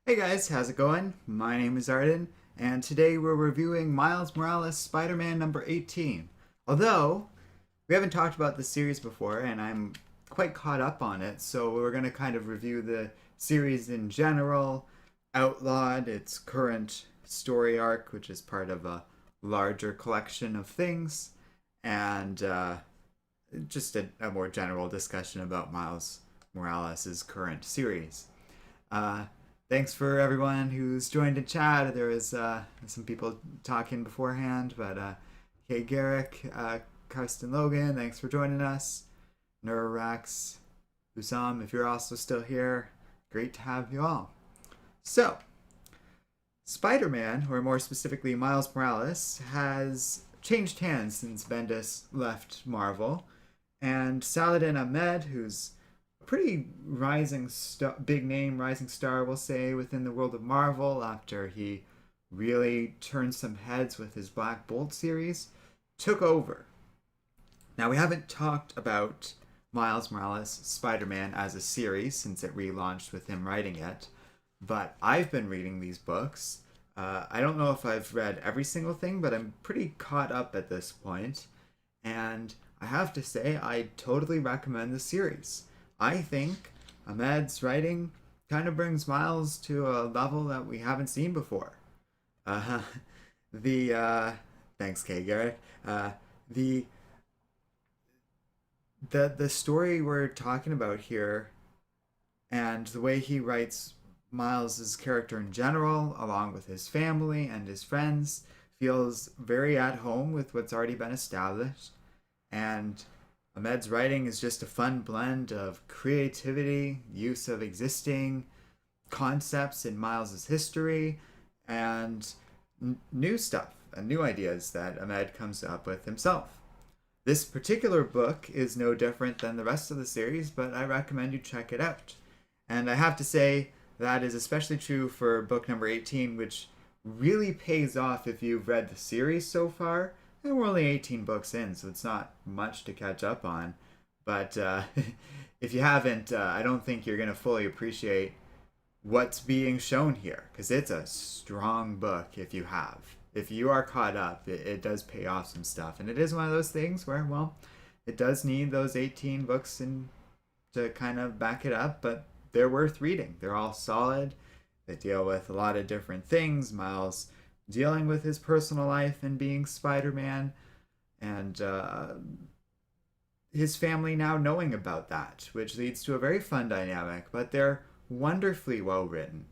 Hey guys, how's it going? My name is Arden, and today we're reviewing Miles Morales Spider-Man number 18. Although, we haven't talked about this series before, and I'm quite caught up on it, so we're going to kind of review the series in general, Outlawed, its current story arc, which is part of a larger collection of things, and just a more general discussion about Miles Morales' current series. Uh, Thanks for everyone who's joined in chat. There was some people talking beforehand, but Kay Garrick, Karsten Logan, thanks for joining us. Nurrax, Usam, if you're also still here, great to have you all. So, Spider Man, or more specifically Miles Morales, has changed hands since Bendis left Marvel, and Saladin Ahmed, who's pretty big name rising star, we'll say, within the world of Marvel after he really turned some heads with his Black Bolt series, took over. Now, we haven't talked about Miles Morales Spider-Man as a series since it relaunched with him writing it, but I've been reading these books. I don't know if I've read every single thing, but I'm pretty caught up at this point, and I have to say I totally recommend the series. I think Ahmed's writing kind of brings Miles to a level that we haven't seen before. Uh, the Thanks, Kay Garrett. The the story we're talking about here and the way he writes Miles's character in general, along with his family and his friends, feels very at home with what's already been established. And Ahmed's writing is just a fun blend of creativity, use of existing concepts in Miles's history, and new stuff and new ideas that Ahmed comes up with himself. This particular book is no different than the rest of the series, but I recommend you check it out. And I have to say that is especially true for book number 18, which really pays off if you've read the series so far. And we're only 18 books in, so it's not much to catch up on. But if you haven't, I don't think you're going to fully appreciate what's being shown here, because it's a strong book if you have. If you are caught up, it does pay off some stuff. And it is one of those things where, well, it does need those 18 books to kind of back it up, but they're worth reading. They're all solid. They deal with a lot of different things. Miles dealing with his personal life and being Spider-Man, and his family now knowing about that, which leads to a very fun dynamic. But they're wonderfully well written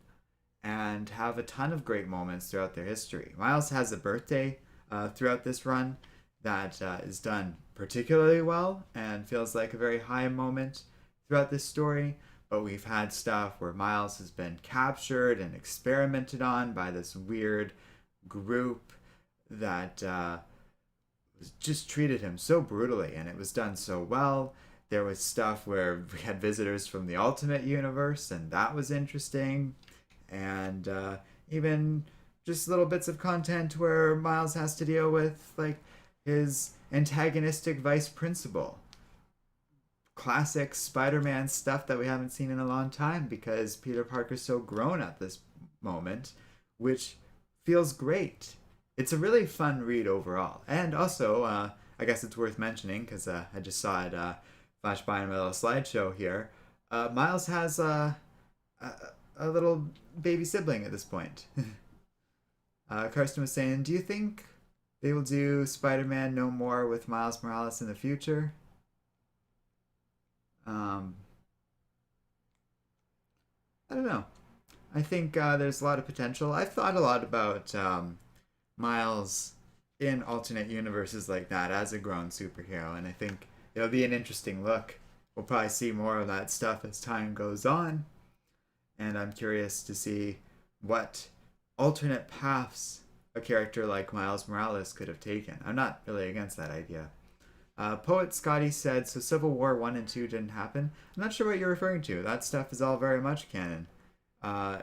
and have a ton of great moments throughout their history. Miles has a birthday throughout this run that is done particularly well and feels like a very high moment throughout this story. But we've had stuff where Miles has been captured and experimented on by this weird group that just treated him so brutally, and it was done so well. There was stuff where we had visitors from the Ultimate Universe, and that was interesting. And even just little bits of content where Miles has to deal with, like, his antagonistic vice principal. Classic Spider-Man stuff that we haven't seen in a long time because Peter Parker's so grown at this moment, which feels great. It's a really fun read overall. And also, I guess it's worth mentioning because I just saw it flash by in my little slideshow here. Miles has a little baby sibling at this point. Karsten was saying, do you think they will do Spider-Man No More with Miles Morales in the future? I don't know. I think there's a lot of potential. I've thought a lot about Miles in alternate universes like that as a grown superhero, and I think it'll be an interesting look. We'll probably see more of that stuff as time goes on, and I'm curious to see what alternate paths a character like Miles Morales could have taken. I'm not really against that idea. Poet Scotty said, so Civil War 1 and 2 didn't happen. I'm not sure what you're referring to. That stuff is all very much canon.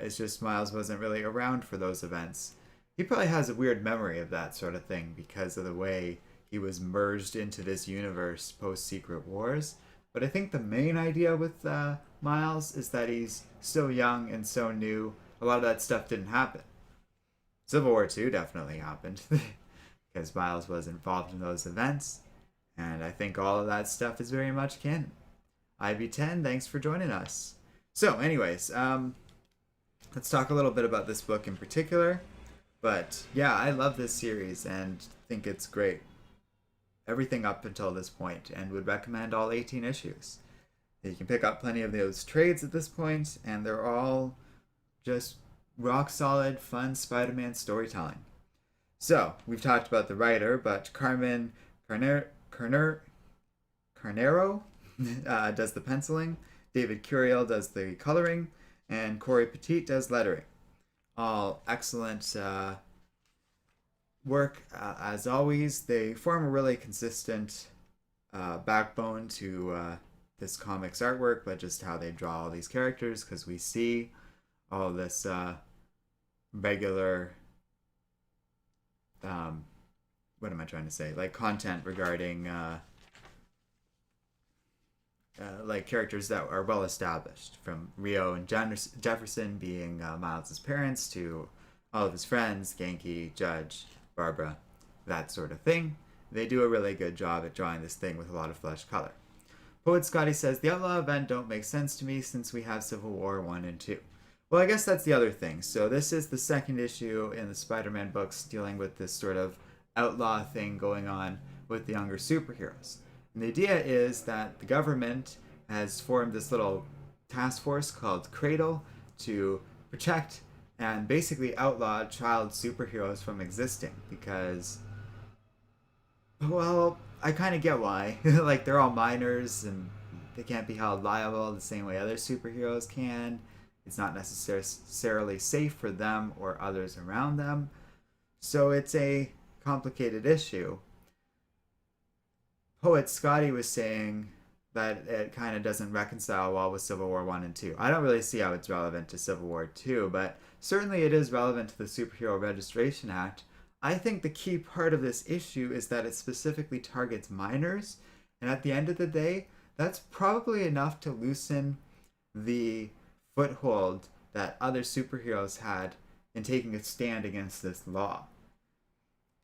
It's just Miles wasn't really around for those events. He probably has a weird memory of that sort of thing because of the way he was merged into this universe post Secret Wars. But I think the main idea with Miles is that he's so young and so new. a lot of that stuff didn't happen. Civil War II definitely happened because Miles was involved in those events, and I think all of that stuff is very much canon. IB10, thanks for joining us. So, anyways, let's talk a little bit about this book in particular. But yeah, I love this series and think it's great. Everything up until this point, and would recommend all 18 issues. You can pick up plenty of those trades at this point, and they're all just rock solid, fun Spider-Man storytelling. So, we've talked about the writer, but Carmen Carnero does the penciling, David Curiel does the coloring, and Corey Petit does lettering. All excellent work. As always, they form a really consistent backbone to this comic's artwork, but just how they draw all these characters, because we see all this regular what am I trying to say? Like content regarding like characters that are well established, from Rio and Jefferson being Miles's parents to all of his friends, Genki, Judge, Barbara, that sort of thing. They do a really good job at drawing this thing with a lot of flesh color. Poet Scotty says, the Outlaw event don't make sense to me since we have Civil War 1 and 2. Well, I guess that's the other thing. So this is the second issue in the Spider-Man books dealing with this sort of outlaw thing going on with the younger superheroes. And the idea is that the government has formed this little task force called Cradle to protect and basically outlaw child superheroes from existing because, well, I kind of get why. Like, they're all minors and they can't be held liable the same way other superheroes can. It's not necessarily safe for them or others around them. So it's a complicated issue. Poet Scotty was saying that it kind of doesn't reconcile well with Civil War 1 and 2. I don't really see how it's relevant to Civil War 2, but certainly it is relevant to the Superhero Registration Act. I think the key part of this issue is that it specifically targets minors, and at the end of the day, that's probably enough to loosen the foothold that other superheroes had in taking a stand against this law.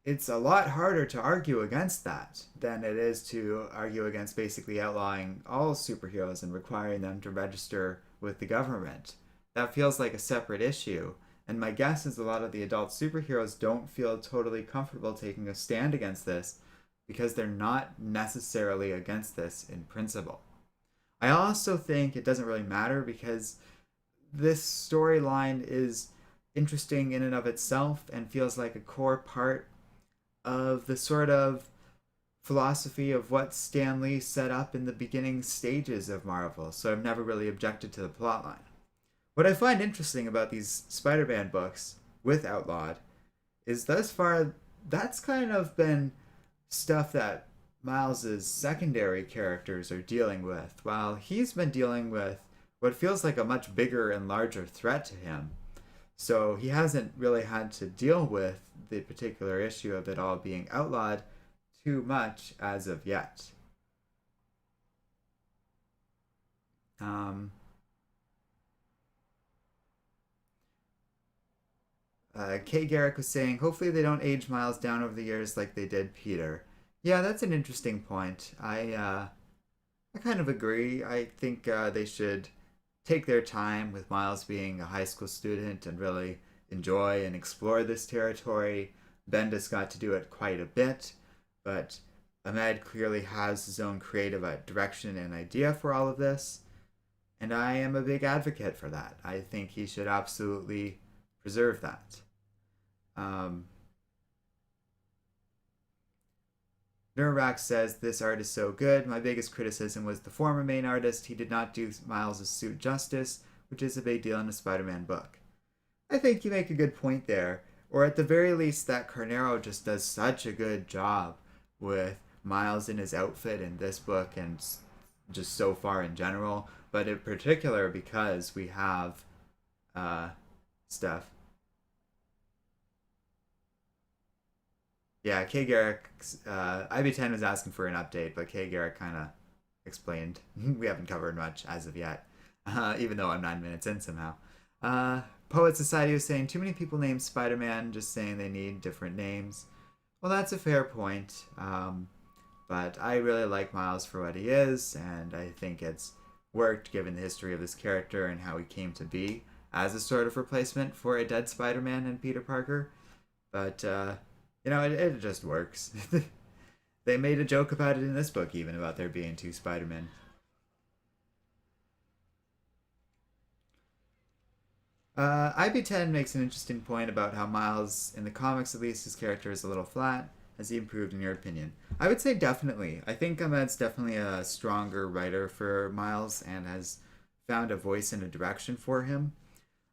It's a lot harder to argue against that than it is to argue against basically outlawing all superheroes and requiring them to register with the government. That feels like a separate issue, and my guess is a lot of the adult superheroes don't feel totally comfortable taking a stand against this because they're not necessarily against this in principle. I also think it doesn't really matter because this storyline is interesting in and of itself and feels like a core part of the sort of philosophy of what Stan Lee set up in the beginning stages of Marvel, so I've never really objected to the plotline. What I find interesting about these Spider-Man books with Outlawed is thus far that's kind of been stuff that Miles's secondary characters are dealing with, while he's been dealing with what feels like a much bigger and larger threat to him. So he hasn't really had to deal with the particular issue of it all being outlawed too much as of yet. Kay Garrick was saying, hopefully they don't age Miles down over the years like they did Peter. Yeah, that's an interesting point. I kind of agree. I think they should take their time with Miles being a high school student and really enjoy and explore this territory. Bendis got to do it quite a bit, but Ahmed clearly has his own creative direction and idea for all of this, and I am a big advocate for that. I think he should absolutely preserve that. Nurak says, this art is so good. My biggest criticism was the former main artist. He did not do Miles' suit justice, which is a big deal in a Spider-Man book. I think you make a good point there. Or at the very least, that Carnero just does such a good job with Miles in his outfit in this book and just so far in general. But in particular, because we have stuff. Yeah, Kay Garrick, IB10 was asking for an update, but Kay Garrick kind of explained we haven't covered much as of yet, even though I'm 9 minutes in somehow. Uh, Poet Society was saying too many people name Spider-Man, just saying they need different names. Well, that's a fair point. But I really like Miles for what he is, and I think it's worked given the history of his character and how he came to be as a sort of replacement for a dead Spider-Man and Peter Parker. But it just works. They made a joke about it in this book, even about there being two Spider-Men. IB10 makes an interesting point about how Miles, in the comics at least, his character is a little flat. Has he improved in your opinion? I would say definitely. I think Ahmed's definitely a stronger writer for Miles and has found a voice and a direction for him.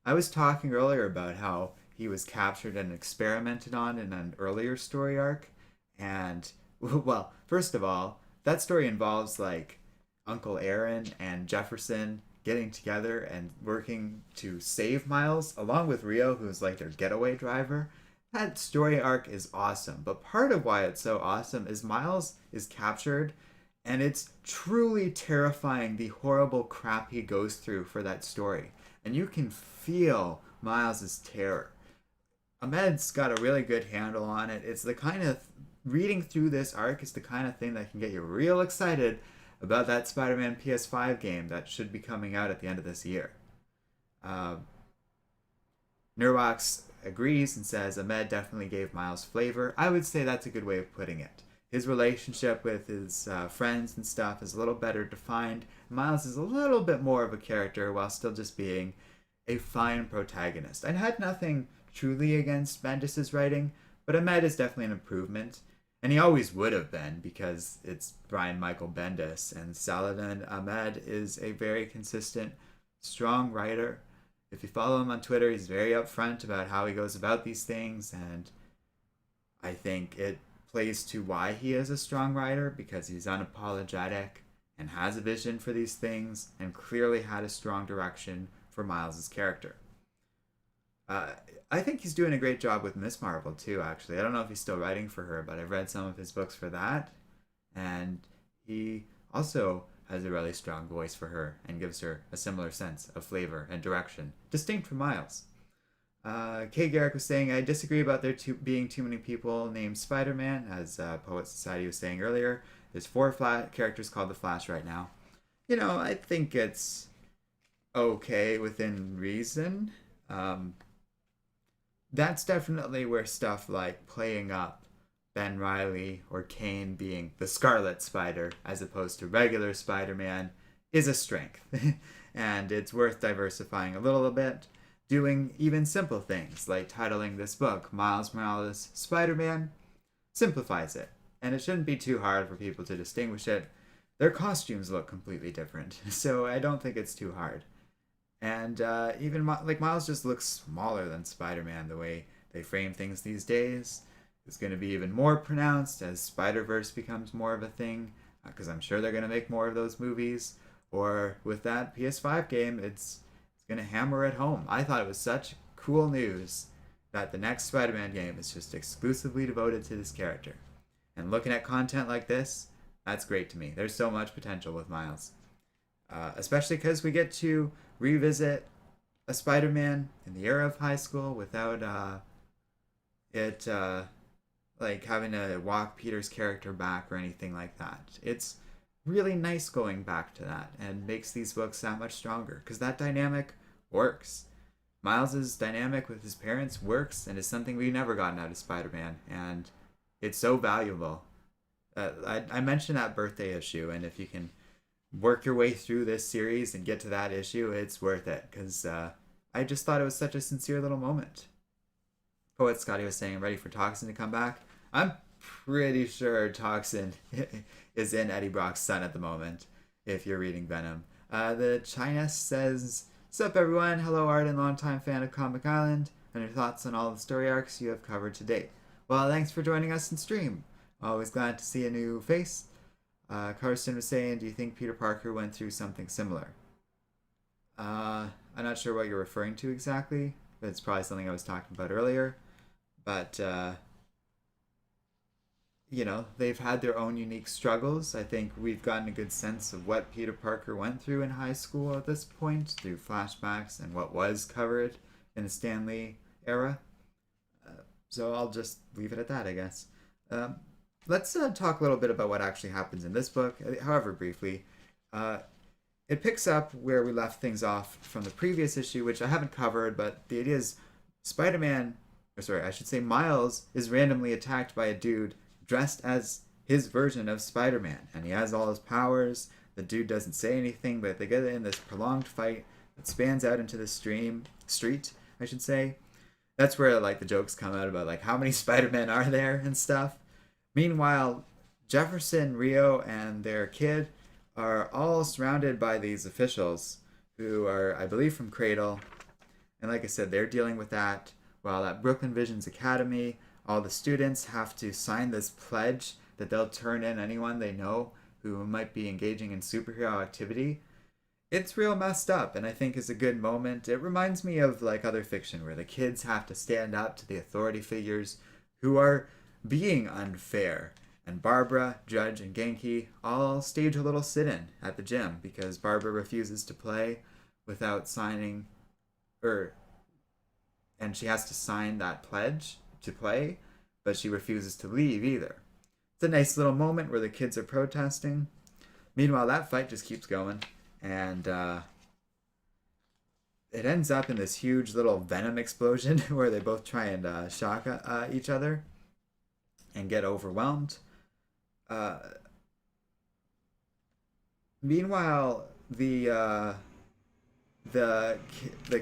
I was talking earlier about how he was captured and experimented on in an earlier story arc. And, well, first of all, that story involves like Uncle Aaron and Jefferson getting together and working to save Miles, along with Rio, who's like their getaway driver. That story arc is awesome, but part of why it's so awesome is Miles is captured, and it's truly terrifying the horrible crap he goes through for that story. And you can feel Miles's terror. Ahmed's got a really good handle on it. It's the kind of reading through this arc is the kind of thing that can get you real excited about that Spider-Man PS5 game that should be coming out at the end of this year. Uh, Nurwax agrees and says Ahmed definitely gave Miles flavor. I would say that's a good way of putting it. His relationship with his friends and stuff is a little better defined. Miles is a little bit more of a character while still just being a fine protagonist. I had nothing truly against Bendis's writing, but Ahmed is definitely an improvement. And he always would have been because it's Brian Michael Bendis. And Saladin Ahmed is a very consistent, strong writer. If you follow him on Twitter, he's very upfront about how he goes about these things. And I think it plays to why he is a strong writer because he's unapologetic and has a vision for these things and clearly had a strong direction for Miles's character. Uh, I think he's doing a great job with Miss Marvel too. Actually, I don't know if he's still writing for her, but I've read some of his books for that, and he also has a really strong voice for her and gives her a similar sense of flavor and direction, distinct from Miles. Kay Garrick was saying, I disagree about there being too many people named Spider-Man, as Poet Society was saying earlier. There's four characters called the Flash right now. I think it's okay within reason. That's definitely where stuff like playing up Ben Reilly or Kane being the Scarlet Spider as opposed to regular Spider-Man is a strength. And it's worth diversifying a little bit, doing even simple things like titling this book Miles Morales Spider-Man simplifies it. And it shouldn't be too hard for people to distinguish it. Their costumes look completely different, so I don't think it's too hard. And even like Miles just looks smaller than Spider-Man the way they frame things these days. It's going to be even more pronounced as Spider-Verse becomes more of a thing, because I'm sure they're going to make more of those movies. Or with that PS5 game, it's going to hammer it home. I thought it was such cool news that the next Spider-Man game is just exclusively devoted to this character. And looking at content like this, that's great to me. There's so much potential with Miles. Especially because we get to revisit a Spider-Man in the era of high school without it like having to walk Peter's character back or anything like that. It's really nice going back to that and makes these books that much stronger because that dynamic works. Miles's dynamic with his parents works and is something we've never gotten out of Spider-Man, and it's so valuable. I mentioned that birthday issue, and if you can work your way through this series and get to that issue, it's worth it because I just thought it was such a sincere little moment. Poet Scotty was saying, ready for Toxin to come back? I'm pretty sure Toxin is in Eddie Brock's son at the moment, if you're reading Venom. The Chinese says, sup everyone, hello Arden, longtime fan of Comic Island, and your thoughts on all the story arcs you have covered to date. Well, thanks for joining us in stream. Always glad to see a new face. Karsten was saying, do you think Peter Parker went through something similar? I'm not sure what you're referring to exactly, but it's probably something I was talking about earlier. But they've had their own unique struggles. I think we've gotten a good sense of what Peter Parker went through in high school at this point through flashbacks and what was covered in the Stanley era. So I'll just leave it at that, I guess. Um, let's talk a little bit about what actually happens in this book, however briefly. Uh, it picks up where we left things off from the previous issue, which I haven't covered, but the idea is Spider-Man, or sorry, I should say Miles, is randomly attacked by a dude dressed as his version of Spider-Man, and he has all his powers. The dude doesn't say anything, but they get in this prolonged fight that spans out into the street, I should say. That's where like the jokes come out about like how many Spider-Men are there and stuff. Meanwhile, Jefferson, Rio, and their kid are all surrounded by these officials who are, I believe, from Cradle. And like I said, they're dealing with that. While at Brooklyn Visions Academy, all the students have to sign this pledge that they'll turn in anyone they know who might be engaging in superhero activity. It's real messed up, and I think is a good moment. It reminds me of like other fiction where the kids have to stand up to the authority figures who are being unfair. And Barbara, Judge, and Genki all stage a little sit-in at the gym because Barbara refuses to play without signing, or and she has to sign that pledge to play, but she refuses to leave either. It's a nice little moment where the kids are protesting. Meanwhile, that fight just keeps going, and it ends up in this huge little venom explosion where they both try and shock each other and get overwhelmed. Uh, Meanwhile, the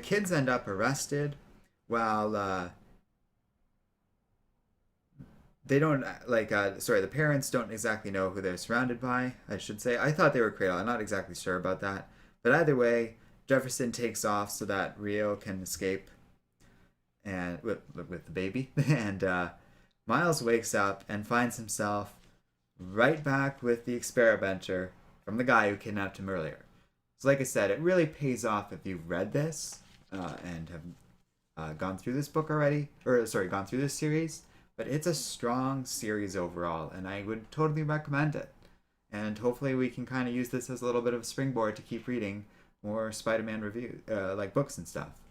kids end up arrested, while they don't sorry, the parents don't exactly know who they're surrounded by. I should say I thought they were Cradle. I'm not exactly sure about that, but either way, Jefferson takes off so that Rio can escape and with the baby, and Miles wakes up and finds himself right back with the experimenter from the guy who kidnapped him earlier. So, like I said, it really pays off if you've read this and have gone through this book already, or sorry, gone through this series. But it's a strong series overall, and I would totally recommend it. And hopefully, we can kind of use this as a little bit of a springboard to keep reading more Spider-Man review, like books and stuff,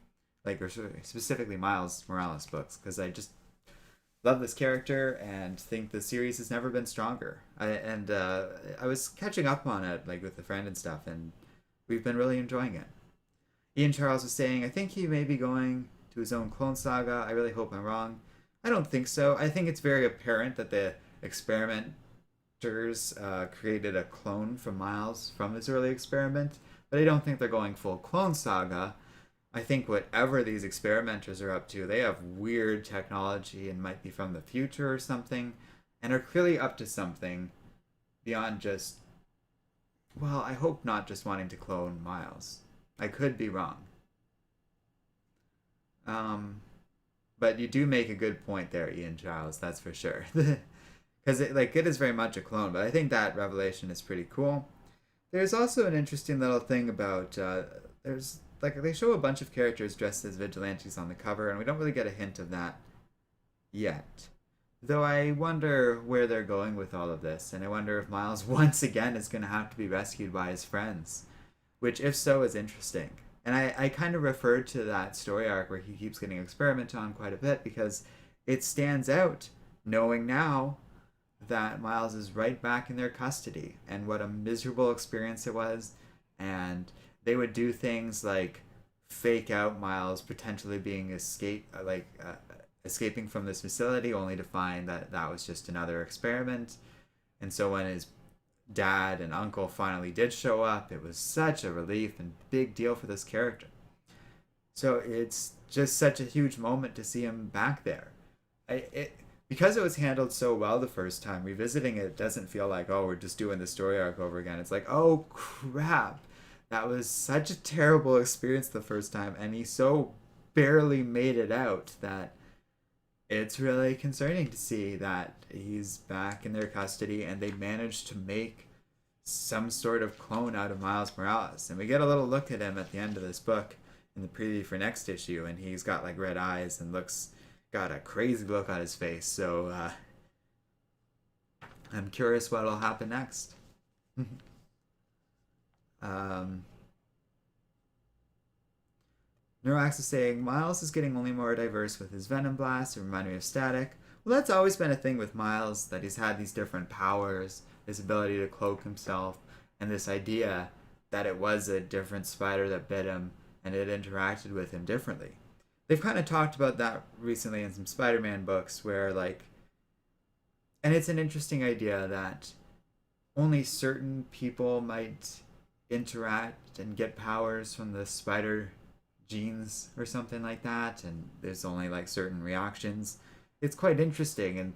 like or specifically Miles Morales books, because I just love this character and think the series has never been stronger. I was catching up on it like with a friend and stuff, and we've been really enjoying it. Ian Charles was saying, I think he may be going to his own Clone Saga. I really hope I'm wrong. I don't think so. I think it's very apparent that the experimenters created a clone from Miles from his early experiment, but I don't think they're going full Clone Saga. I think whatever these experimenters are up to, they have weird technology and might be from the future or something, and are clearly up to something beyond just, well, I hope not just wanting to clone Miles. I could be wrong. But you do make a good point there, Ian Giles, that's for sure. Because it is very much a clone, but I think that revelation is pretty cool. There's also an interesting little thing about, there's like they show a bunch of characters dressed as vigilantes on the cover, and we don't really get a hint of that yet. Though I wonder where they're going with all of this, and I wonder if Miles once again is going to have to be rescued by his friends, which, if so, is interesting. And I kind of referred to that story arc where he keeps getting experimented on quite a bit because it stands out knowing now that Miles is right back in their custody, and what a miserable experience it was. And they would do things like fake out Miles potentially being escaping from this facility, only to find that that was just another experiment. And so when his dad and uncle finally did show up, it was such a relief and big deal for this character. So it's just such a huge moment to see him back there. Because it was handled so well the first time, revisiting it doesn't feel like, oh, we're just doing the story arc over again. It's like, oh crap, that was such a terrible experience the first time, and he so barely made it out that it's really concerning to see that he's back in their custody and they managed to make some sort of clone out of Miles Morales. And we get a little look at him at the end of this book in the preview for next issue, and he's got like red eyes and got a crazy look on his face. So I'm curious what'll happen next. um, Neurox is saying Miles is getting only more diverse with his Venom Blast. It reminded me of Static. Well, that's always been a thing with Miles, that he's had these different powers, his ability to cloak himself, and this idea that it was a different spider that bit him and it interacted with him differently. They've kind of talked about that recently in some Spider-Man books where, like, and it's an interesting idea that only certain people might interact and get powers from the spider genes or something like that, and there's only like certain reactions. It's quite interesting and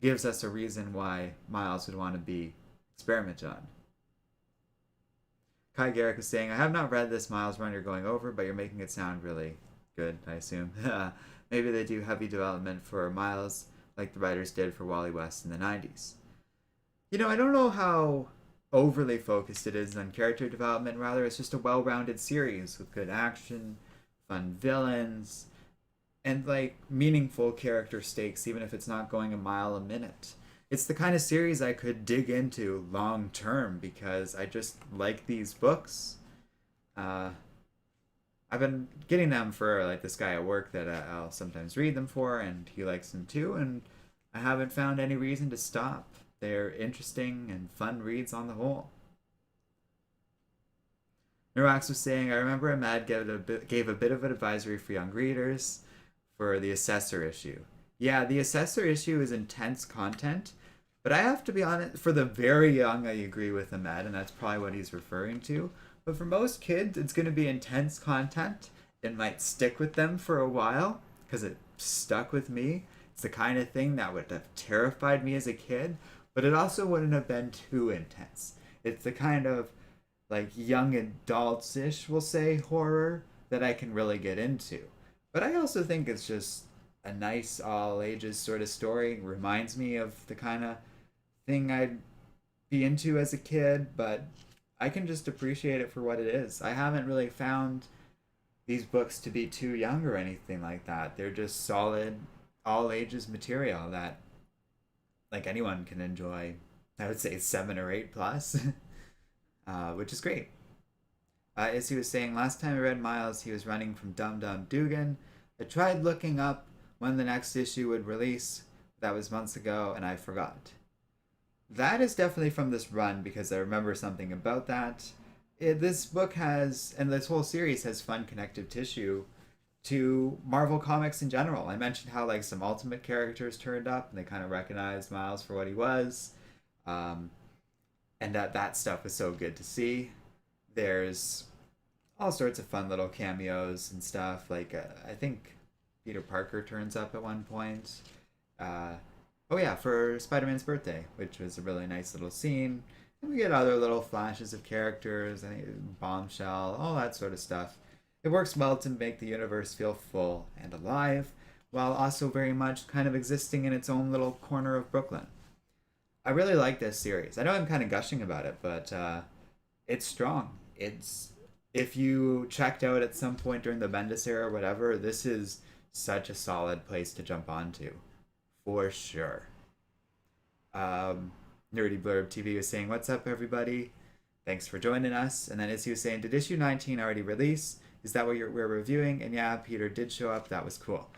gives us a reason why Miles would want to be experimented on. Kai Garrick is saying, I have not read this Miles run you're going over, but you're making it sound really good, I assume. Maybe they do heavy development for Miles like the writers did for Wally West in the 90s. You know, I don't know how overly focused it is on character development. Rather, it's just a well-rounded series with good action, fun villains, and like meaningful character stakes, even if it's not going a mile a minute. It's the kind of series I could dig into long term because I just like these books. I've been getting them for like this guy at work that I'll sometimes read them for, and he likes them too, and I haven't found any reason to stop. They're interesting and fun reads on the whole. Nurax was saying, I remember Ahmed gave a bit of an advisory for young readers for the Assessor issue. Yeah, the Assessor issue is intense content, but I have to be honest, for the very young, I agree with Ahmed, and that's probably what he's referring to. But for most kids, it's going to be intense content. It might stick with them for a while, because it stuck with me. It's the kind of thing that would have terrified me as a kid, but it also wouldn't have been too intense. It's the kind of like young adults-ish, we'll say, horror that I can really get into. But I also think it's just a nice all ages sort of story. It reminds me of the kind of thing I'd be into as a kid, but I can just appreciate it for what it is. I haven't really found these books to be too young or anything like that. They're just solid all ages material that like anyone can enjoy. I would say 7 or 8 plus, which is great. As he was saying, last time I read Miles, he was running from Dum Dum Dugan. I tried looking up when the next issue would release. That was months ago, and I forgot. That is definitely from this run because I remember something about that. This book has, and this whole series has fun connective tissue to Marvel Comics in general. I mentioned how like some Ultimate characters turned up and they kind of recognized Miles for what he was, and that stuff was so good to see. There's all sorts of fun little cameos and stuff. Like I think Peter Parker turns up at one point. Oh yeah, for Spider-Man's birthday, which was a really nice little scene. And we get other little flashes of characters, I think Bombshell, all that sort of stuff. It works well to make the universe feel full and alive, while also very much kind of existing in its own little corner of Brooklyn. I really like this series. I know I'm kind of gushing about it, but it's strong. It's if you checked out at some point during the Bendis era or whatever, this is such a solid place to jump onto, for sure. Nerdy Blurb TV was saying, "What's up, everybody? Thanks for joining us." And then Izzy was saying, "Did issue 19 already release? Is that what we're reviewing?" And yeah, Peter did show up. That was cool.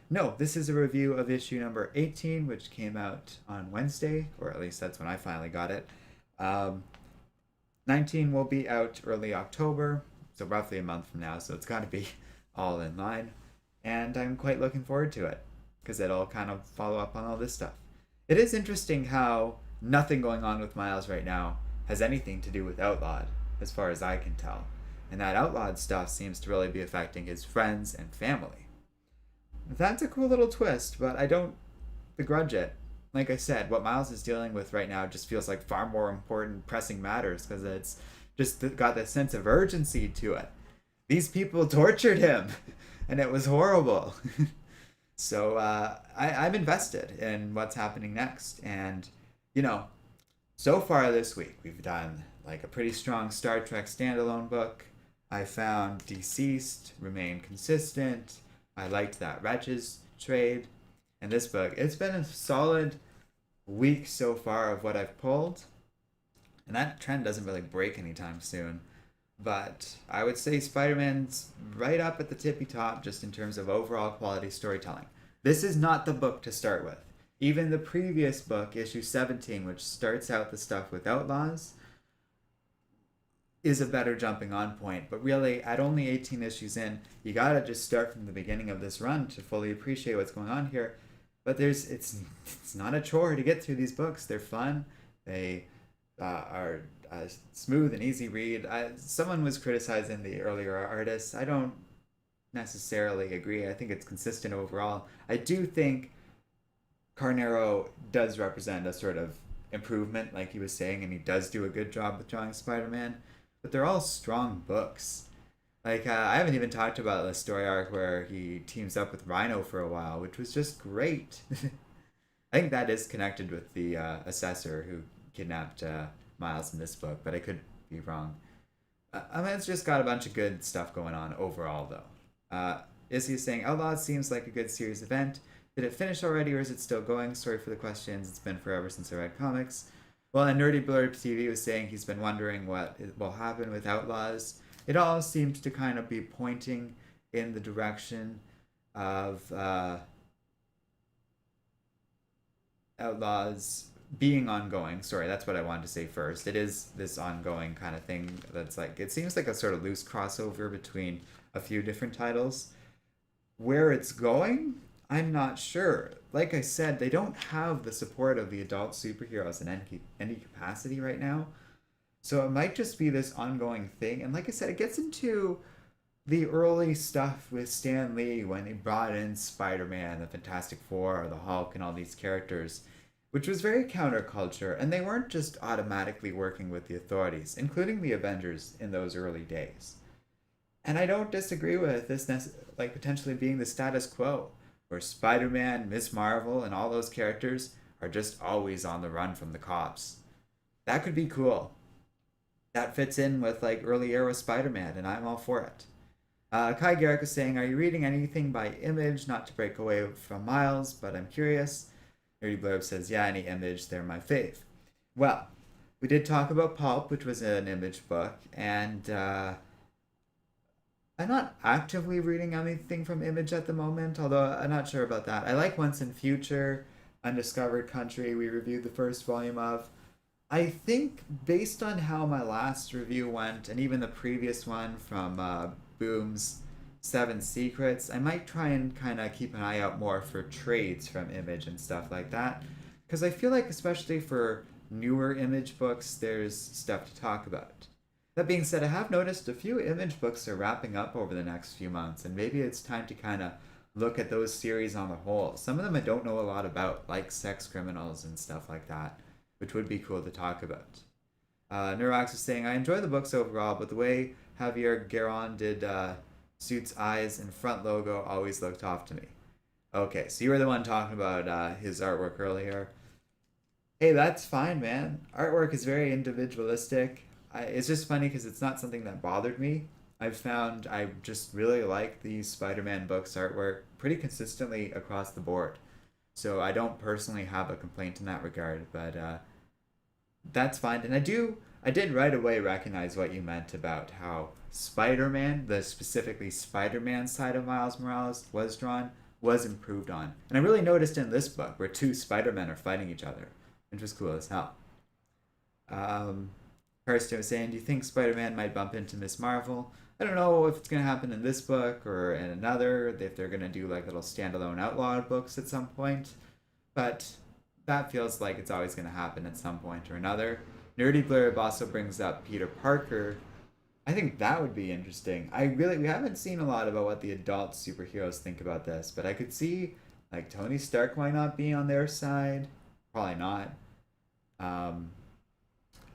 No, this is a review of issue number 18, which came out on Wednesday, or at least that's when I finally got it. 19 will be out early October, so roughly a month from now, so it's got to be all in line. And I'm quite looking forward to it, because it'll kind of follow up on all this stuff. It is interesting how nothing going on with Miles right now has anything to do with Outlawed, as far as I can tell. And that Outlawed stuff seems to really be affecting his friends and family. That's a cool little twist, but I don't begrudge it. Like I said, what Miles is dealing with right now just feels like far more important, pressing matters, because it's just got this sense of urgency to it. These people tortured him, and it was horrible. So I'm invested in what's happening next. And, you know, so far this week, we've done like a pretty strong Star Trek standalone book. I found Deceased remained consistent. I liked that Wretches trade. And this book, it's been a solid week so far of what I've pulled, and that trend doesn't really break anytime soon. But I would say Spider-Man's right up at the tippy top just in terms of overall quality storytelling. This is not the book to start with. Even the previous book, issue 17, which starts out the stuff with Outlaws, is a better jumping on point. But really, at only 18 issues in, you gotta just start from the beginning of this run to fully appreciate what's going on here. But it's not a chore to get through these books. They're fun. They are smooth and easy read. Someone was criticizing the earlier artists. I don't necessarily agree. I think it's consistent overall. I do think Carnero does represent a sort of improvement, like he was saying, and he does do a good job with drawing Spider-Man. But they're all strong books. Like I haven't even talked about the story arc where he teams up with Rhino for a while, which was just great. I think that is connected with the assessor who kidnapped Miles in this book, but I could be wrong. I mean, it's just got a bunch of good stuff going on overall, though. Izzy is saying, Outlawed seems like a good series event. Did it finish already, or is it still going? Sorry for the questions. It's been forever since I read comics. Well, and Nerdy Blurb TV was saying he's been wondering what will happen with Outlaws. It all seems to kind of be pointing in the direction of Outlaws being ongoing. Sorry, that's what I wanted to say first. It is this ongoing kind of thing that's like, it seems like a sort of loose crossover between a few different titles. Where it's going, I'm not sure. Like I said, they don't have the support of the adult superheroes in any capacity right now. So it might just be this ongoing thing. And like I said, it gets into the early stuff with Stan Lee when he brought in Spider-Man, the Fantastic Four, the Hulk, and all these characters, which was very counterculture. And they weren't just automatically working with the authorities, including the Avengers in those early days. And I don't disagree with this, like potentially being the status quo, where Spider-Man, Miss Marvel, and all those characters are just always on the run from the cops. That could be cool. That fits in with like early era Spider-Man, and I'm all for it. Kai Garrick is saying, "Are you reading anything by Image? Not to break away from Miles, but I'm curious." Nerdy Blurb says, "Yeah, any Image, they're my fave." Well, we did talk about Pulp, which was an Image book, and I'm not actively reading anything from Image at the moment, although I'm not sure about that. I like Once in Future, Undiscovered Country, we reviewed the first volume of. I think based on how my last review went, and even the previous one from Boom's Seven Secrets, I might try and kind of keep an eye out more for trades from Image and stuff like that. Because I feel like, especially for newer Image books, there's stuff to talk about. That being said, I have noticed a few Image books are wrapping up over the next few months, and maybe it's time to kind of look at those series on the whole. Some of them I don't know a lot about, like Sex Criminals and stuff like that, which would be cool to talk about. Neurox is saying, I enjoy the books overall, but the way Javier Garron did Suit's eyes and front logo always looked off to me. Okay, so you were the one talking about his artwork earlier. Hey, that's fine, man. Artwork is very individualistic. It's just funny because it's not something that bothered me. I've found I just really like these Spider-Man books artwork pretty consistently across the board. So I don't personally have a complaint in that regard, but that's fine. And I did right away recognize what you meant about how Spider-Man, the specifically Spider-Man side of Miles Morales was drawn, was improved on. And I really noticed in this book where two Spider-Men are fighting each other, which was cool as hell. Kirsten was saying, do you think Spider-Man might bump into Miss Marvel? I don't know if it's going to happen in this book or in another, if they're going to do like little standalone Outlawed books at some point. But that feels like it's always going to happen at some point or another. Nerdy Blurb also brings up Peter Parker. I think that would be interesting. We haven't seen a lot about what the adult superheroes think about this, but I could see like Tony Stark might not be on their side. Probably not.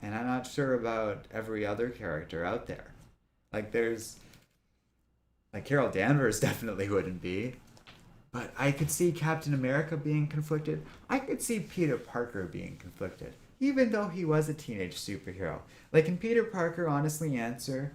And I'm not sure about every other character out there. Like Carol Danvers definitely wouldn't be. But I could see Captain America being conflicted. I could see Peter Parker being conflicted, even though he was a teenage superhero. Like, can Peter Parker honestly answer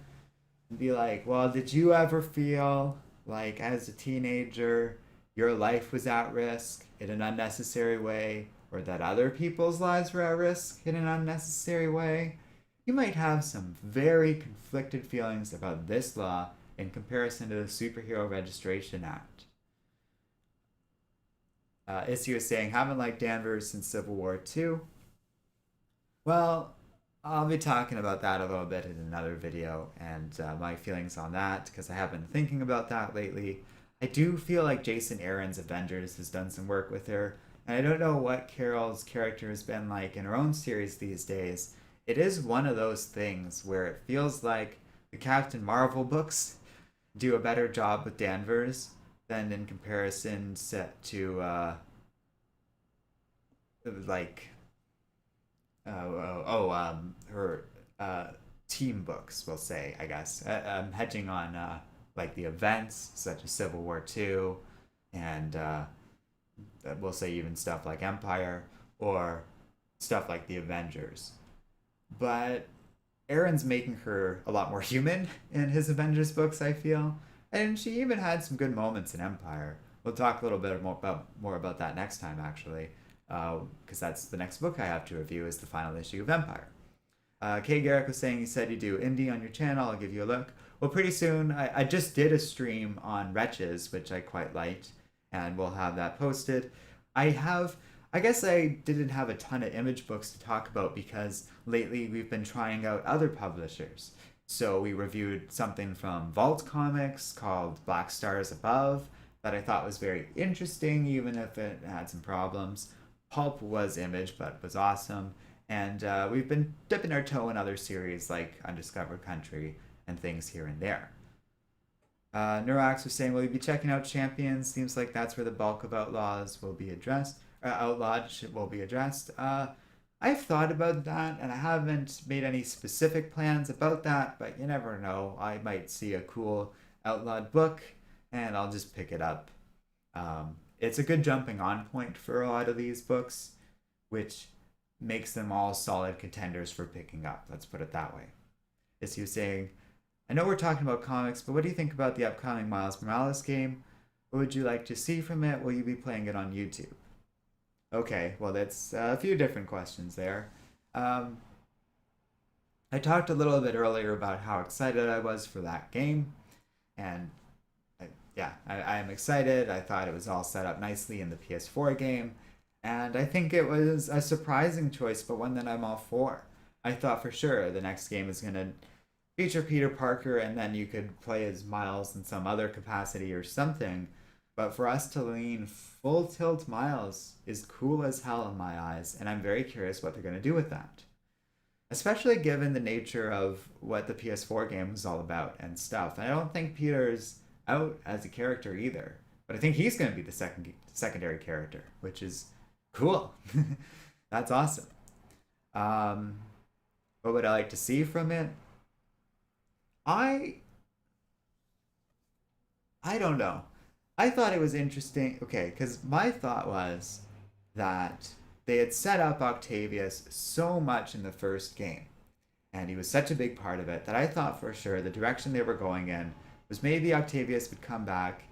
and be like, well, did you ever feel like as a teenager your life was at risk in an unnecessary way? or that other people's lives were at risk in an unnecessary way, you might have some very conflicted feelings about this law in comparison to the Superhero Registration Act. Issue is saying, haven't liked Danvers since Civil War II. Well, I'll be talking about that a little bit in another video and my feelings on that because I have been thinking about that lately. I do feel like Jason Aaron's Avengers has done some work with her, and I don't know what Carol's character has been like in her own series these days. It is one of those things where it feels like the Captain Marvel books do a better job with Danvers than in comparison set to like her team books, we'll say, I guess. I'm hedging on like the events such as Civil War II and we'll say even stuff like Empire or stuff like the Avengers. But Aaron's making her a lot more human in his Avengers books, I feel. And she even had some good moments in Empire. We'll talk a little bit more about that next time, actually, because that's the next book I have to review is the final issue of Empire. Kay Garrick was saying you said you do indie on your channel. I'll give you a look. Well, pretty soon. I just did a stream on Wretches, which I quite liked, and we'll have that posted. I guess I didn't have a ton of image books to talk about because lately we've been trying out other publishers. So we reviewed something from Vault Comics called Black Stars Above that I thought was very interesting, even if it had some problems. Pulp was image, but was awesome. And we've been dipping our toe in other series like Undiscovered Country and things here and there. Neurax was saying, will you be checking out Champions? Seems like that's where the bulk of Outlaws will be addressed. Outlawed will be addressed. I've thought about that, and I haven't made any specific plans about that, but you never know. I might see a cool Outlawed book, and I'll just pick it up. It's a good jumping on point for a lot of these books, which makes them all solid contenders for picking up. Let's put it that way. As you saying, I know we're talking about comics, but what do you think about the upcoming Miles Morales game? What would you like to see from it? Will you be playing it on YouTube? Okay, well, that's a few different questions there. I talked a little bit earlier about how excited I was for that game, and I am excited. I thought it was all set up nicely in the PS4 game, and I think it was a surprising choice, but one that I'm all for. I thought for sure the next game is going to feature Peter Parker, and then you could play as Miles in some other capacity or something. But for us to lean full tilt Miles is cool as hell in my eyes, and I'm very curious what they're going to do with that. Especially given the nature of what the PS4 game was all about and stuff. And I don't think Peter's out as a character either, but I think he's going to be the secondary character, which is cool. That's awesome. What would I like to see from it? I don't know. I thought it was interesting, okay, because my thought was that they had set up Octavius so much in the first game, and he was such a big part of it, that I thought for sure the direction they were going in was maybe Octavius would come back,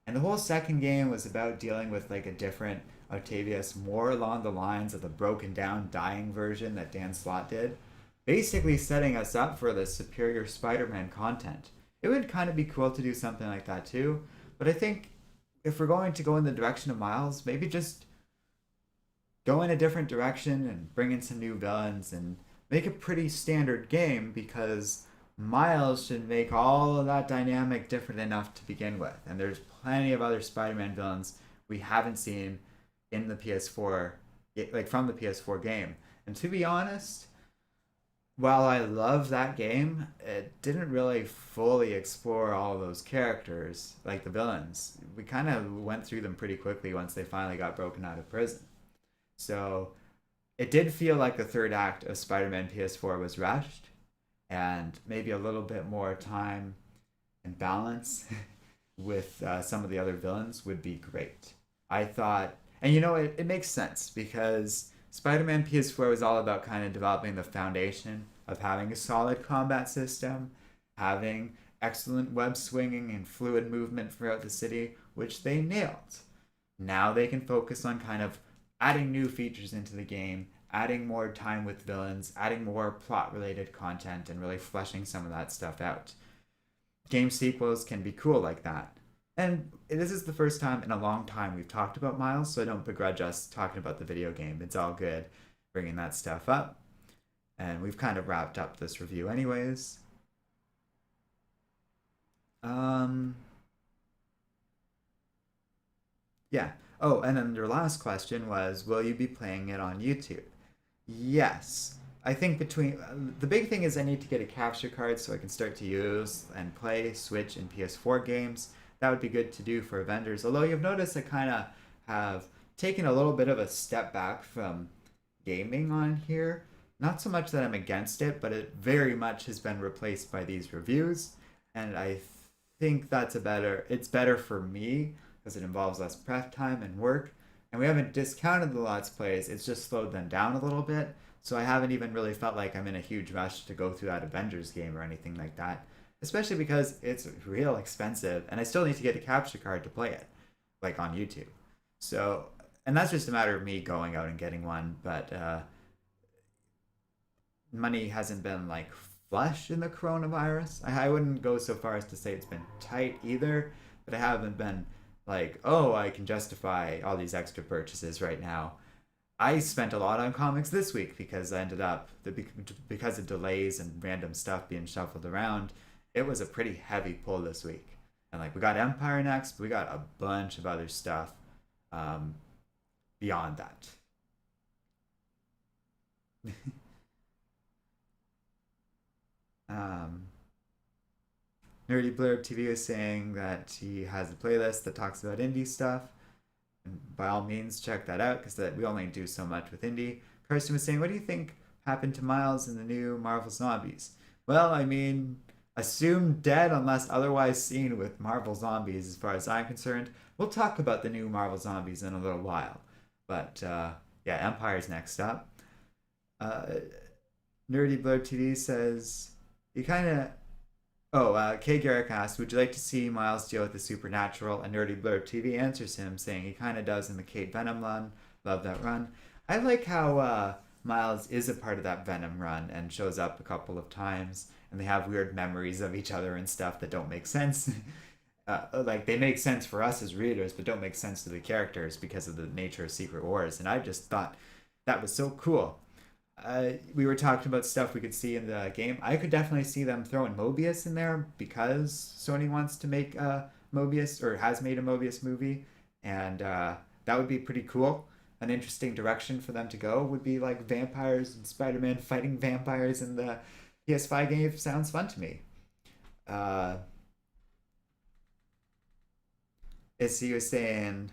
and the whole second game was about dealing with like a different Octavius, more along the lines of the broken down, dying version that Dan Slott did, basically setting us up for the superior Spider-Man content. It would kind of be cool to do something like that too. But I think if we're going to go in the direction of Miles, maybe just go in a different direction and bring in some new villains and make a pretty standard game, because Miles should make all of that dynamic different enough to begin with. And there's plenty of other Spider-Man villains we haven't seen in the PS4, like from the PS4 game. And to be honest, while I love that game, it didn't really fully explore all of those characters, like the villains. We kind of went through them pretty quickly once they finally got broken out of prison. So it did feel like the third act of Spider-Man PS4 was rushed, and maybe a little bit more time and balance with some of the other villains would be great. I thought, and you know, it makes sense because Spider-Man PS4 was all about kind of developing the foundation of having a solid combat system, having excellent web swinging and fluid movement throughout the city, which they nailed. Now they can focus on kind of adding new features into the game, adding more time with villains, adding more plot related content, and really fleshing some of that stuff out. Game sequels can be cool like that. And this is the first time in a long time we've talked about Miles, so I don't begrudge us talking about the video game. It's all good bringing that stuff up. And we've kind of wrapped up this review, anyways. Um, yeah. Oh, and then your last question was, will you be playing it on YouTube? Yes. I think between the big thing is I need to get a capture card so I can start to use and play Switch and PS4 games. That would be good to do for Avengers. Although you've noticed I kind of have taken a little bit of a step back from gaming on here. Not so much that I'm against it, but it very much has been replaced by these reviews, and I think it's better for me because it involves less prep time and work. And we haven't discounted the Let's Plays, it's just slowed them down a little bit. So I haven't even really felt like I'm in a huge rush to go through that Avengers game or anything like that. Especially because it's real expensive and I still need to get a capture card to play it, like on YouTube. So, and that's just a matter of me going out and getting one, but money hasn't been like flush in the coronavirus. I wouldn't go so far as to say it's been tight either, but I haven't been like, oh, I can justify all these extra purchases right now. I spent a lot on comics this week because I ended up because of delays and random stuff being shuffled around. It was a pretty heavy pull this week, and like we got Empire next, but we got a bunch of other stuff um, beyond that. um, Nerdy Blurb TV is saying that he has a playlist that talks about indie stuff. And by all means, check that out because we only do so much with indie. Kirsten was saying, what do you think happened to Miles in the new Marvel Zombies? Well, I mean, assumed dead unless otherwise seen with Marvel Zombies as far as I'm concerned. We'll talk about the new Marvel Zombies in a little while. But yeah, Empire's next up. Uh, Nerdy Blurb TV says, you kind of Oh, Kay Garrick asked, would you like to see Miles deal with the supernatural? And Nerdy Blurb TV answers him, saying he kind of does in the Kate Venom run. Love that run. I like how Miles is a part of that Venom run and shows up a couple of times, and they have weird memories of each other and stuff that don't make sense. Like, they make sense for us as readers, but don't make sense to the characters because of the nature of Secret Wars. And I just thought that was so cool. We were talking about stuff we could see in the game. I could definitely see them throwing Mobius in there because Sony wants to make a Mobius or has made a Mobius movie, and that would be pretty cool. An interesting direction for them to go would be like vampires and Spider-Man fighting vampires in the PS5 game. Sounds fun to me. Uh, Issy was saying,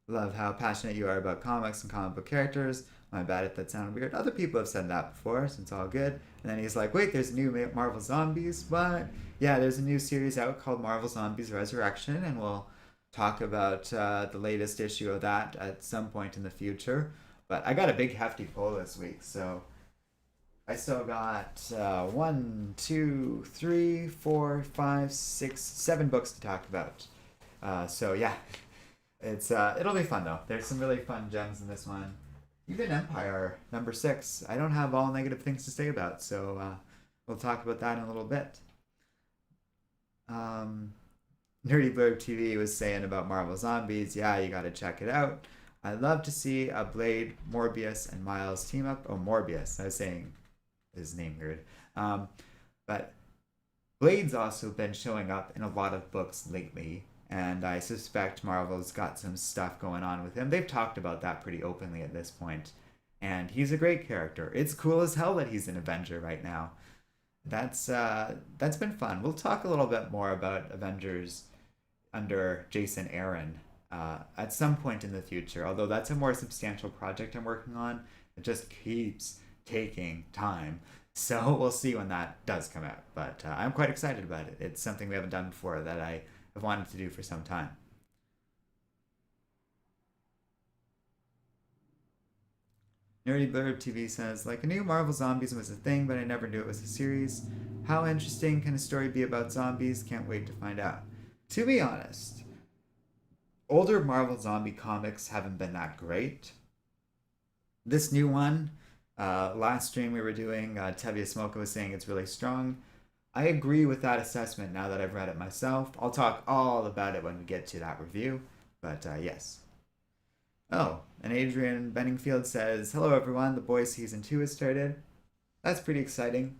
love how passionate you are about comics and comic book characters. My bad if that sounded weird. Other people have said that before, so it's all good. And then he's like, wait, there's a new Marvel Zombies? What? Yeah, there's a new series out called Marvel Zombies Resurrection, and we'll talk about the latest issue of that at some point in the future. But I got a big hefty pull this week, so I still got 1, 2, 3, 4, 5, 6, 7 books to talk about. So yeah, it's it'll be fun though. There's some really fun gems in this one. Even Empire number 6, I don't have all negative things to say about, so we'll talk about that in a little bit. Um, Nerdy Blurb TV was saying about Marvel Zombies, yeah, you gotta check it out. I'd love to see a Blade, Morbius, and Miles team up. Oh, Morbius, I was saying his name weird. But Blade's also been showing up in a lot of books lately, and I suspect Marvel's got some stuff going on with him. They've talked about that pretty openly at this point, and he's a great character. It's cool as hell that he's an Avenger right now. That's been fun. We'll talk a little bit more about Avengers under Jason Aaron at some point in the future. Although that's a more substantial project I'm working on. It just keeps taking time. So we'll see when that does come out. But I'm quite excited about it. It's something we haven't done before that I have wanted to do for some time. Nerdy Blurb TV says, like, a new Marvel Zombies was a thing, but I never knew it was a series. How interesting can a story be about zombies? Can't wait to find out. To be honest, older Marvel zombie comics haven't been that great. This new one, last stream we were doing, Tevye Smoka was saying it's really strong. I agree with that assessment now that I've read it myself. I'll talk all about it when we get to that review, but yes. Oh, and Adrian Benningfield says, "Hello everyone, The Boys Season 2 has started." That's pretty exciting.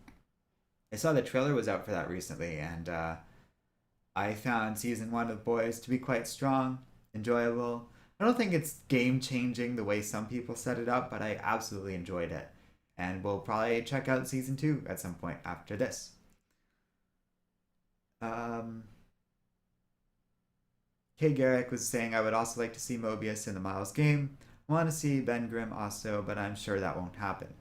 I saw the trailer was out for that recently, and I found Season 1 of Boys to be quite strong, enjoyable. I don't think it's game-changing the way some people set it up, but I absolutely enjoyed it. And we'll probably check out Season 2 at some point after this. Kay Garrick was saying, "I would also like to see Mobius in the Miles game. I want to see Ben Grimm also, but I'm sure that won't happen."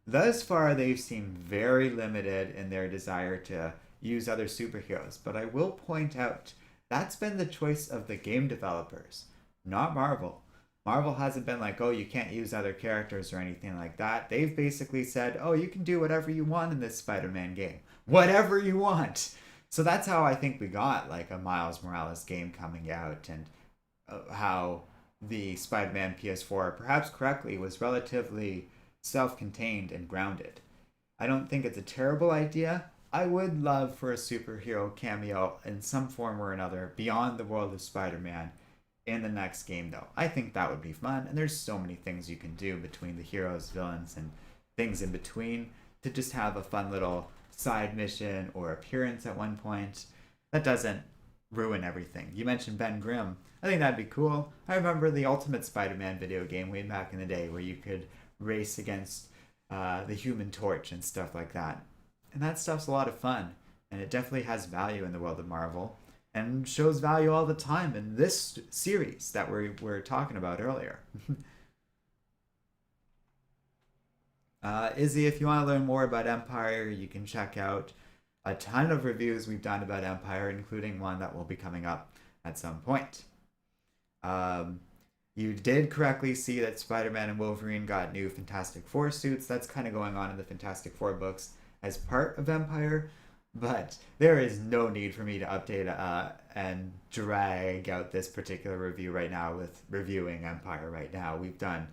Thus far, they've seemed very limited in their desire to use other superheroes, but I will point out that's been the choice of the game developers, not Marvel. Marvel hasn't been like, "Oh, you can't use other characters" or anything like that. They've basically said, "Oh, you can do whatever you want in this Spider-Man game. Whatever you want." So that's how I think we got like a Miles Morales game coming out, and how the Spider-Man PS4, perhaps correctly, was relatively self-contained and grounded. I don't think it's a terrible idea. I would love for a superhero cameo in some form or another beyond the world of Spider-Man in the next game, though. I think that would be fun, and there's so many things you can do between the heroes, villains, and things in between to just have a fun little side mission or appearance at one point. That doesn't ruin everything. You mentioned Ben Grimm. I think that'd be cool. I remember the Ultimate Spider-Man video game way back in the day where you could race against the Human Torch and stuff like that. And that stuff's a lot of fun, and it definitely has value in the world of Marvel, and shows value all the time in this series that we're talking about earlier. Izzy, if you want to learn more about Empire, you can check out a ton of reviews we've done about Empire, including one that will be coming up at some point. You did correctly see that Spider-Man and Wolverine got new Fantastic Four suits. That's kind of going on in the Fantastic Four books as part of Empire, but there is no need for me to update and drag out this particular review right now with reviewing Empire right now. We've done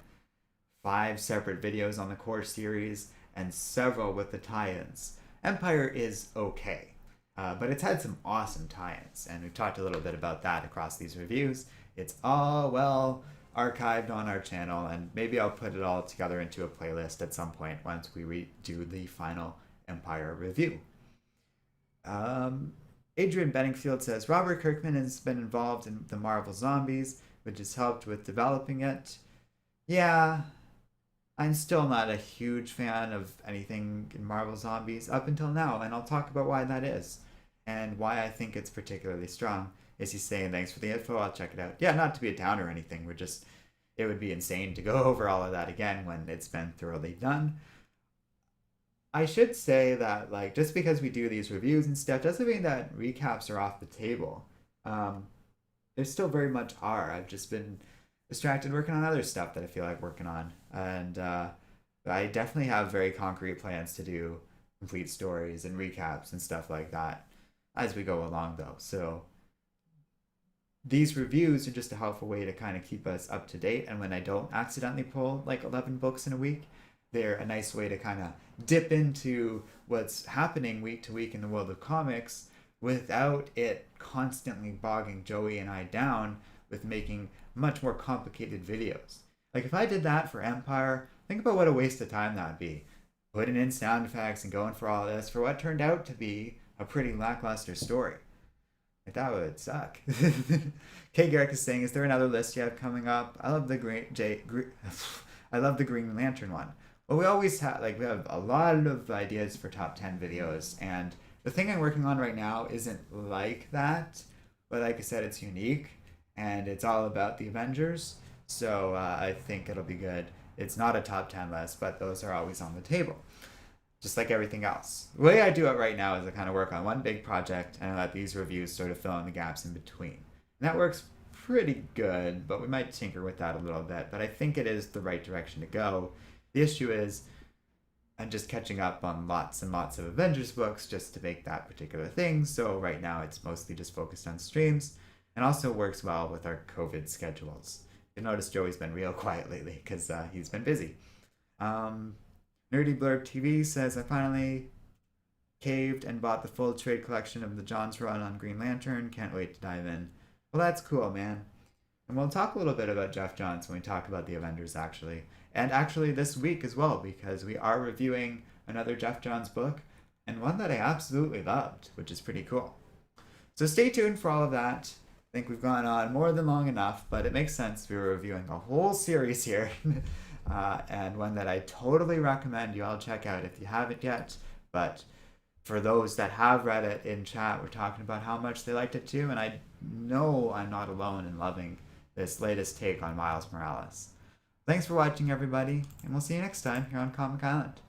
5 separate videos on the core series and several with the tie-ins. Empire is okay, but it's had some awesome tie-ins, and we've talked a little bit about that across these reviews. It's all well archived on our channel, and maybe I'll put it all together into a playlist at some point once we do the final Empire review. Adrian Benningfield says, "Robert Kirkman has been involved in the Marvel Zombies, which has helped with developing it." Yeah, I'm still not a huge fan of anything in Marvel Zombies up until now, and I'll talk about why that is and why I think it's particularly strong. Is he saying, "Thanks for the info, I'll check it out"? Yeah, not to be a downer or anything. It would be insane to go over all of that again when it's been thoroughly done. I should say that, like, just because we do these reviews and stuff doesn't mean that recaps are off the table. There still very much are. I've just been distracted working on other stuff that I feel like working on, and I definitely have very concrete plans to do complete stories and recaps and stuff like that as we go along, though. So these reviews are just a helpful way to kind of keep us up to date, and when I don't accidentally pull like 11 books in a week, they're a nice way to kind of dip into what's happening week to week in the world of comics without it constantly bogging Joey and I down with making much more complicated videos. Like, if I did that for Empire, think about what a waste of time that would be. Putting in sound effects and going for all this for what turned out to be a pretty lackluster story. Like, that would suck. Kay Garrick is saying, "Is there another list you have coming up? I love the I love the Green Lantern one." Well, we always have, like, we have a lot of ideas for top 10 videos, and the thing I'm working on right now isn't like that, but like I said, it's unique, and it's all about the Avengers, so I think it'll be good. It's not a top 10 list, but those are always on the table, just like everything else. The way I do it right now is I kind of work on one big project, and I let these reviews sort of fill in the gaps in between. And that works pretty good, but we might tinker with that a little bit, but I think it is the right direction to go. The issue is I'm just catching up on lots and lots of Avengers books just to make that particular thing, so right now it's mostly just focused on streams. and also works well with our COVID schedules. You'll notice Joey's been real quiet lately because he's been busy. Um, Nerdy Blurb TV says, I finally caved and bought the full trade collection of the Johns run on Green Lantern. Can't wait to dive in. Well, that's cool, man. And we'll talk a little bit about Jeff Johns when we talk about the Avengers, actually. And actually this week as well, because we are reviewing another Jeff Johns book, and one that I absolutely loved, which is pretty cool. So stay tuned for all of that. I think we've gone on more than long enough, but it makes sense. We were reviewing a whole series here, and one that I totally recommend you all check out if you haven't yet. But for those that have read it in chat, we're talking about how much they liked it too, and I know I'm not alone in loving this latest take on Miles Morales. Thanks for watching, everybody, and we'll see you next time here on Comic Island.